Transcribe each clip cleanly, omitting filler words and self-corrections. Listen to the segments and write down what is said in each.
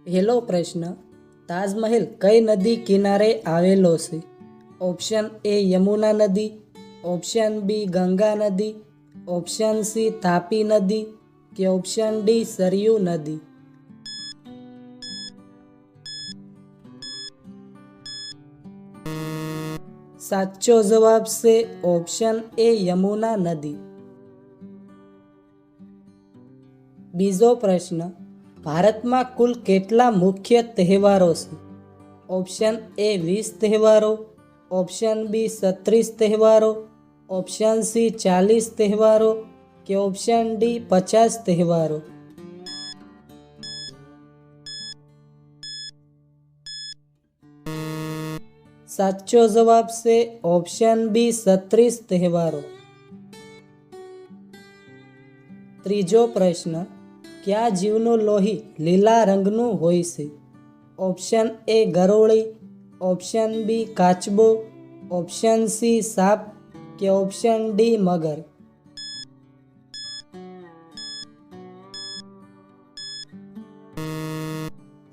પહેલો પ્રશ્ન, તાજમહેલ કઈ નદી કિનારે આવેલો છે? ઓપ્શન એ યમુના નદી, ઓપ્શન બી ગંગા નદી, ઓપ્શન સી તાપી નદી કે ઓપ્શન ડી સરયુ નદી. સાચો જવાબ છે ઓપ્શન એ યમુના નદી. બીજો પ્રશ્ન, ભારતમાં કુલ કેટલા મુખ્ય તહેવારો છે? ઓપ્શન એ 20 તહેવારો, ઓપ્શન બી 36 તહેવારો, ઓપ્શન સી 40 તહેવારો કે ઓપ્શન ડી 50 તહેવારો. સાચો જવાબ છે ઓપ્શન બી 36 તહેવારો. ત્રીજો પ્રશ્ન, કયા જીવનું લોહી લીલા રંગનું હોય છે? ઓપ્શન એ ગરોળી, ઓપ્શન બી કાચબો, ઓપ્શન સી સાપ કે ઓપ્શન ડી મગર.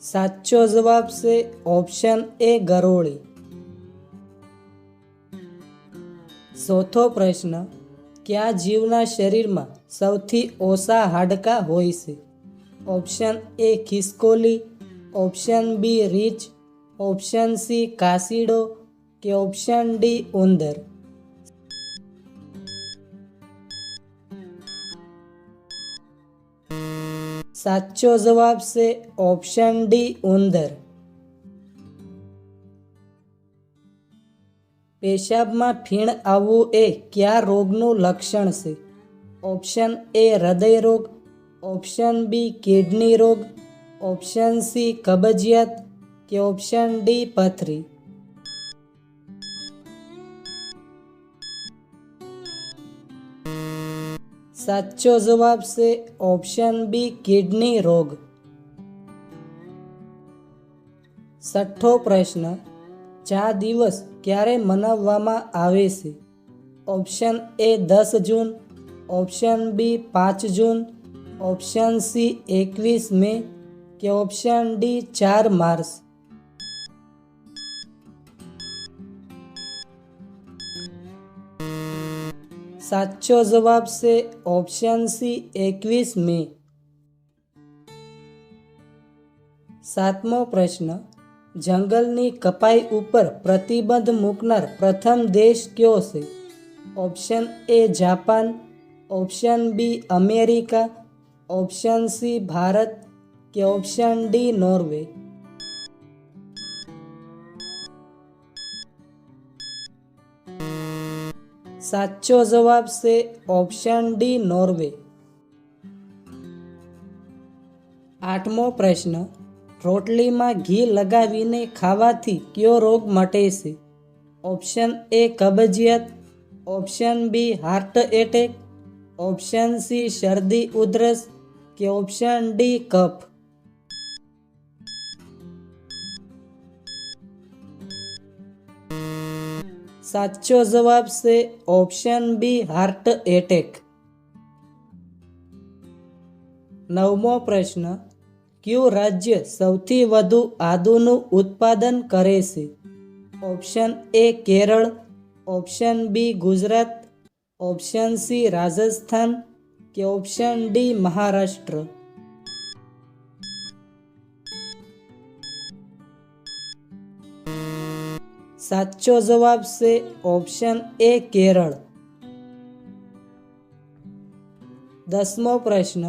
સાચો જવાબ છે ઓપ્શન એ ગરોળી. ચોથો પ્રશ્ન, કયા જીવના શરીરમાં સૌથી ઓછા હાડકાં હોય છે? ઓપ્શન એ ખિસકોલી, ઓપ્શન બી રીંછ, ઓપ્શન સી કાસીડો કે ઓપ્શન ડી ઉંદર. સાચો જવાબ છે ઓપ્શન ડી ઉંદર. પેશાબમાં ફીણ આવવું એ કયા રોગનું લક્ષણ છે? ઓપ્શન એ હૃદય રોગ, ઓપ્શન બી કિડની રોગ, ઓપ્શન સી કબજિયાત કે ઓપ્શન ડી પથરી. સાચો જવાબ છે ઓપ્શન બી કિડની રોગ. છઠ્ઠો પ્રશ્ન, ચા દિવસ ક્યારે મનાવવામાં આવે છે? Option A 10 June, option B 5 June, option C 21 May કે ઓપ્શન ડી 4 માર્ચ. સાચો જવાબ છે ઓપ્શન સી 21 મે. સાતમો પ્રશ્ન, જંગલની કપાઈ ઉપર પ્રતિબંધ મૂકનાર પ્રથમ દેશ કયો છે? Option A Japan, option B America, option C Bharat કે ઓપ્શન ડી નોર્વે. સાચો જવાબ છે ઓપ્શન ડી નોર્વે. આઠમો પ્રશ્ન, રોટલીમાં ઘી લગાવીને ખાવાથી કયો રોગ મટે છે? ઓપ્શન એ કબજિયાત, option B heart attack, option C શરદી ઉધરસ કે ઓપ્શન ડી કફ. સાચો જવાબ છે ઓપ્શન બી હાર્ટ એટેક. નવમો પ્રશ્ન, કયું રાજ્ય સૌથી વધુ આદુનું ઉત્પાદન કરે છે? Option A Kerala, option B Gujarat, option C Rajasthan કે ઓપ્શન ડી મહારાષ્ટ્ર. સાચો જવાબ છે ઓપ્શન એ કેરળ. દસમો પ્રશ્ન,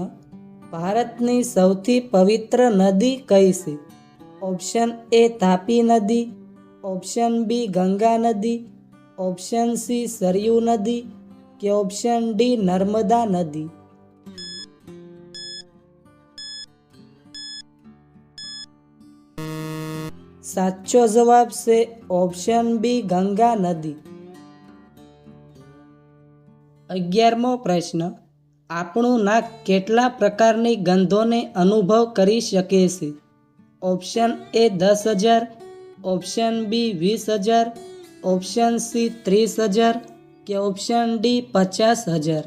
ભારતની સૌથી પવિત્ર નદી કઈ છે? ઓપ્શન એ તાપી નદી, ઓપ્શન બી ગંગા નદી, ઓપ્શન સી સરયુ નદી કે ઓપ્શન ડી નર્મદા નદી. સાચો જવાબ છે ઓપ્શન બી ગંગા નદી. 11મો પ્રશ્ન, આપણું નાક કેટલા પ્રકારની ગંધોને અનુભવ કરી શકે છે? Option A 10,000, option B 20,000, option C 30,000 કે ઓપ્શન ડી 50,000.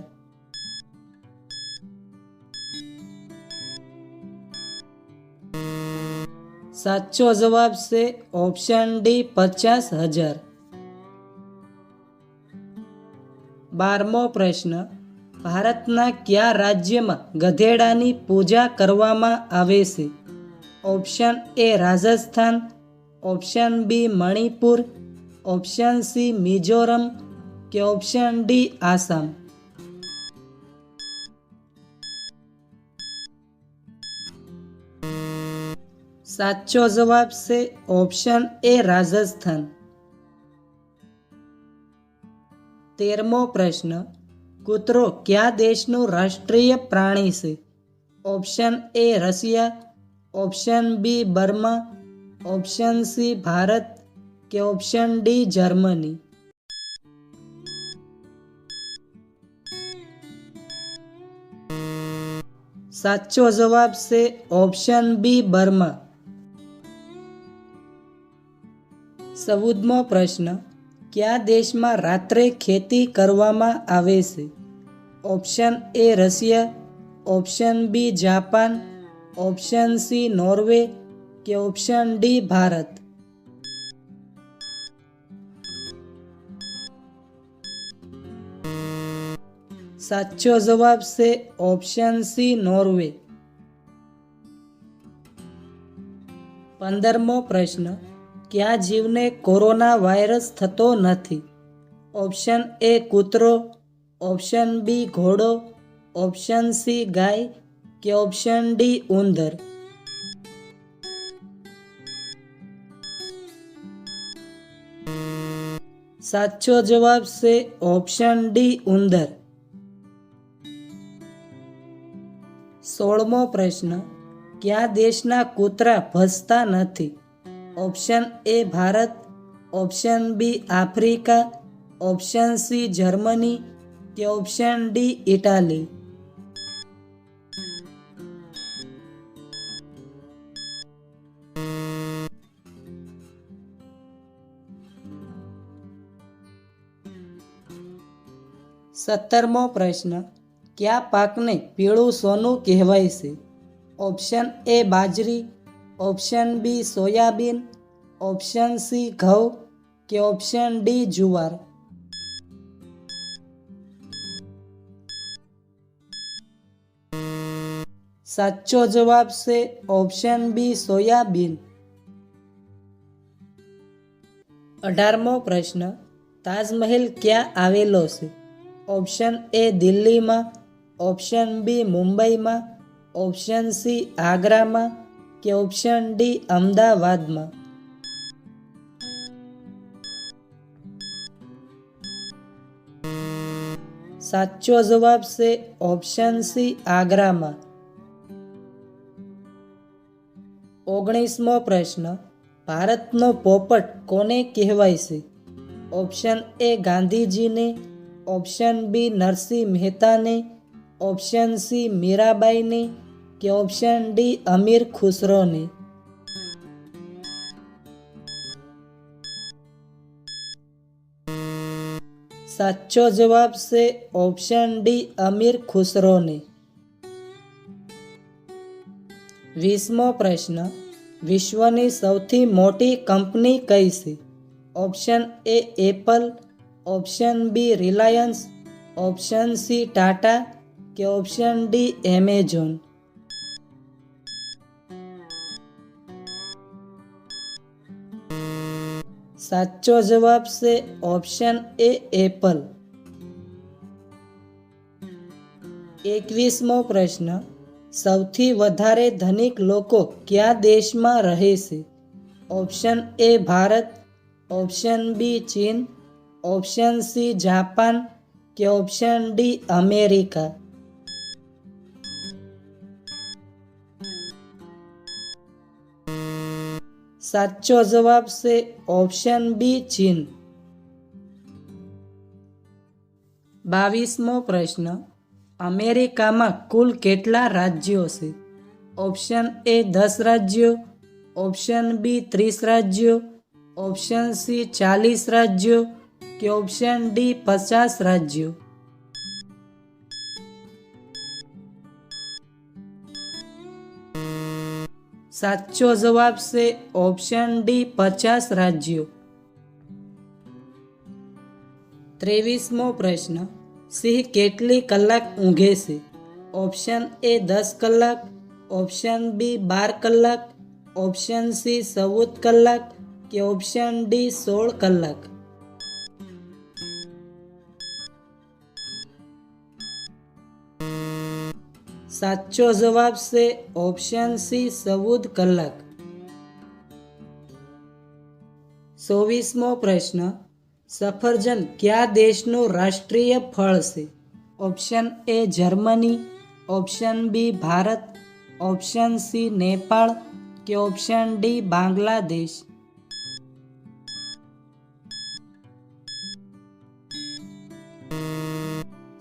સાચો જવાબ છે ઓપ્શન ડી 50,000. 12મો પ્રશ્ન, ભારતના કયા રાજ્યમાં ગધેડાની પૂજા કરવામાં આવે છે? Option A Rajasthan, option B Manipur, option C Mizoram કે ઓપ્શન ડી આસામ. સાચો જવાબ છે ઓપ્શન એ રાજસ્થાન. 13મો પ્રશ્ન, કૂતરો કયા દેશનું રાષ્ટ્રીય પ્રાણી છે? Option A Russia, option B Burma, option C Bharat કે ઓપ્શન ડી જર્મની. સાચો જવાબ છે ઓપ્શન બી બર્મા. 14મો પ્રશ્ન, કયા દેશમાં રાત્રે ખેતી કરવામાં આવે છે? Option A Russia, option B Japan, option C Norway કે ઓપ્શન ડી ભારત. સાચો જવાબ છે ઓપ્શન સી નોર્વે. 15મો પ્રશ્ન, કયા જીવને કોરોના વાયરસ થતો નથી? ઓપ્શન એ કૂતરો, ઓપ્શન બી ઘોડો, ઓપ્શન સી ગાય કે ઓપ્શન ડી ઉંદર. સાચો જવાબ છે ઓપ્શન ડી ઉંદર. 16મો પ્રશ્ન, કયા દેશના કૂતરા ભસતા નથી? Option A Bharat, option B Africa, option C Germany કે ઓપ્શન ડી ઇટાલી. સત્તરમો પ્રશ્ન, કયા પાકને પીળું સોનું કહેવાય છે? ઓપ્શન એ બાજરી, option B soybean, option C ઘઉં કે ઓપ્શન ડી જુવાર. સાચો જવાબ છે ઓપ્શન બી સોયાબીન. 18મો પ્રશ્ન, તાજમહેલ ક્યાં આવેલો છે? ઓપ્શન એ દિલ્હીમાં, ઓપ્શન બી મુંબઈમાં, ઓપ્શન સી આગ્રામાં કે ઓપ્શન ડી અમદાવાદમાં. સાચો જવાબ છે ઓપ્શન સી આગ્રામાં. 19મો પ્રશ્ન, ભારતનો પોપટ કોને કહેવાય છે? ઓપ્શન એ ગાંધીજીને, ઓપ્શન બી નરસિંહ મહેતાને, ઓપ્શન સી મીરાબાઈને કે ઓપ્શન ડી અમીર ખુસરોને. સાચો જવાબ છે ઓપ્શન ડી અમીર ખુસરોને. 20મો પ્રશ્ન, વિશ્વની સૌથી મોટી કંપની કઈ છે? Option A Apple, option B Reliance, option C Tata કે ઓપ્શન ડી એમેઝોન. સાચો જવાબ છે ઓપ્શન એ એપલ. 21મો પ્રશ્ન, સૌથી વધારે ધનિક લોકો કયા દેશમાં રહે છે? Option A Bharat, option B ચીન, ઓપ્શન સી જાપાન કે ઓપ્શન ડી અમેરિકા. સાચો જવાબ છે ઓપ્શન બી ચીન. 22મો પ્રશ્ન, અમેરિકામાં કુલ કેટલા રાજ્યો છે? ઓપ્શન એ 10 રાજ્યો, ઓપ્શન બી 30 રાજ્યો, ઓપ્શન સી 40 રાજ્યો કે ઓપ્શન ડી 50 રાજ્યો. સાચો જવાબ છે ઓપ્શન ડી 50 રાજ્યો. 23મો પ્રશ્ન. સિંહ કેટલી કલાક ઊંઘે છે? ઓપ્શન એ 10 કલાક, ઓપ્શન બી 12 કલાક, ઓપ્શન સી 14 કલાક કે ઓપ્શન ડી 16 કલાક. સાચો જવાબ છે ઓપ્શન સી 14 કલાક. 24મો પ્રશ્ન. સફરજન કયા દેશનું રાષ્ટ્રીય ફળ છે? Option A Germany, option B Bharat, option C Nepal કે ઓપ્શન ડી બાંગ્લાદેશ.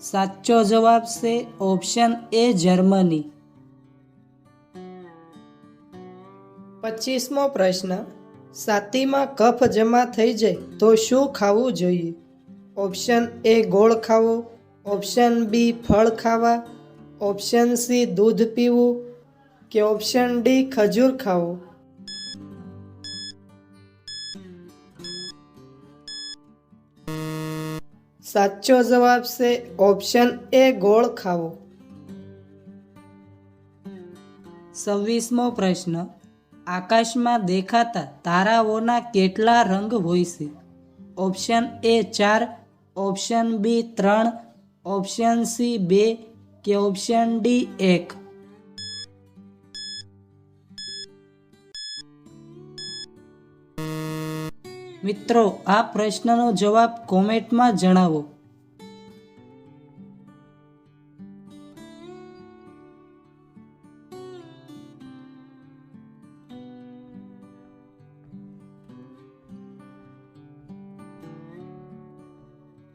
સાચો જવાબ છે ઓપ્શન એ જર્મની. 25મો પ્રશ્ન. છાતીમાં કફ જમા થઈ જાય તો શું ખાવું જોઈએ? ઓપ્શન એ ગોળ ખાવો, ઓપ્શન બી ફળ ખાવા, ઓપ્શન સી દૂધ પીવું કે ઓપ્શન ડી ખજૂર ખાવો. સાચો જવાબ છે ઓપ્શન એ ગોળ ખાવો. 26મો પ્રશ્ન. આકાશમાં દેખાતા તારાઓના કેટલા રંગ હોય છે? Option A 4, option B 3, option C 2 કે ઓપ્શન ડી 1. મિત્રો, આ પ્રશ્નનો જવાબ કોમેન્ટમાં જણાવો.